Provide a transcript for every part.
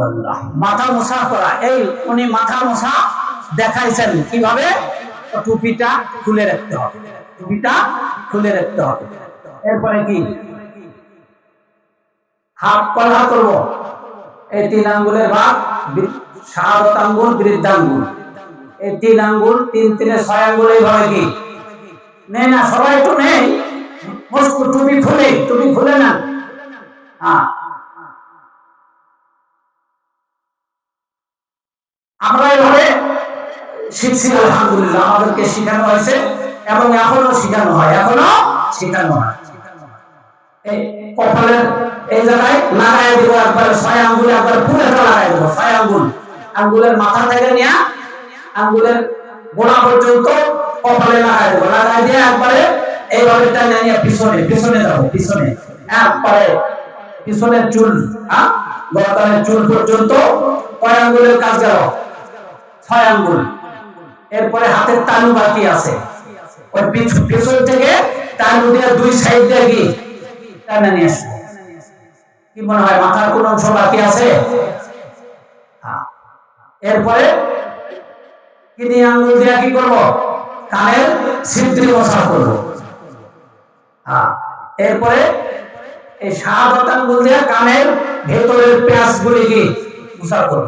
আল্লাহ, মাথা মোছা করা। এই উনি মাথা মোছা দেখাইছেন কিভাবে। টুপিটা খুলে রাখতে হবে, টুপিটা খুলে রাখতে হবে। এরপরে কি হাত কলা করব। এই 3 আঙ্গুলের ভাগ, শাহাদাত আঙ্গুল, বৃদ্ধাঙ্গুল, এই 3 আঙ্গুল, 3 3 6 আঙ্গুল। এইভাবে কি নেই না, সবাই একটু নেই, টুপি খুলে, টুপি খুলে না। আমরা এভাবে শিখছি, আলহামদুলিল্লাহ, আমাদেরকে শেখানো হয়েছে এবং এখনো শেখানো হয়, এখনো শেখানো হয়। এই কপালের এই জায়গায় লাগাই দিব একবার 6 আঙ্গুলে, একবার পুরোটা লাগাই দেবো। 6 আঙ্গুল, আঙ্গুলের মাথা থেকে নিয়ে আঙ্গুলের গোড়া পর্যন্ত কপালে লাগাই দেবো। লাগাই দিয়ে একবারে এইভাবে টানে নিয়ে পিছনে পিছনে যাবো, পিছনে একবারে পিছনের চুল, গর্দানের চুল পর্যন্ত। কয় আঙ্গুলের কাজ গেল? 6 আঙ্গুল। এরপরে হাতের তালু বাকি আছে, ওই পিছন থেকে তালু দিয়ে 2 সাইড দিয়ে কি টানে নিয়ে আসবো। কি মনে হয় মাথার কোন অংশ বাকি আছে? এরপরে কিডনি আঙ্গুল দিয়ে কি করব? কানের ছিদ্রি মোছা করব। এরপরে এই শাহাদাত আঙ্গুল দিয়ে কানের ভেতরের পেঁয়াজগুলি কি মোছা করব।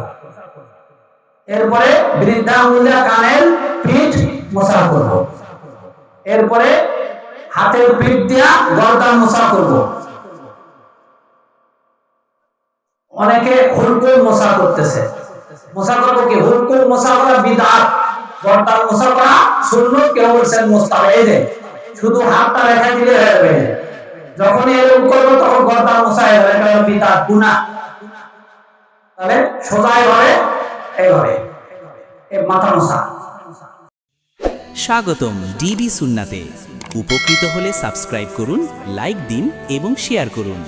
এরপরে বৃদ্ধা আঙ্গুল দিয়ে কানের পিঠ মোছা করব। এরপরে হাতের পিঠ দিয়া গর্দান মোছা করব। অনেকে হুলকুল মোছা করতেছে। মোছা করবো কি? হুলকুল মোছা করা বিদআত, গর্দান মোছা করা সুন্নাত। কেউ বলছেন মুস্তাহাব। এই যে শুধু হাতটা রেখে দিলে হয়ে যাবে। যখন এরকম করবো তখন গর্দান মোছা হয়ে যাবে, এটা বিদআত, গুনাহ। তাহলে সোজা এইভাবে, এইভাবে এই মাথা মোছা। স্বাগতম ডিবি সুন্নাতে। উপকৃত হলে সাবস্ক্রাইব করুন, লাইক দিন এবং শেয়ার করুন।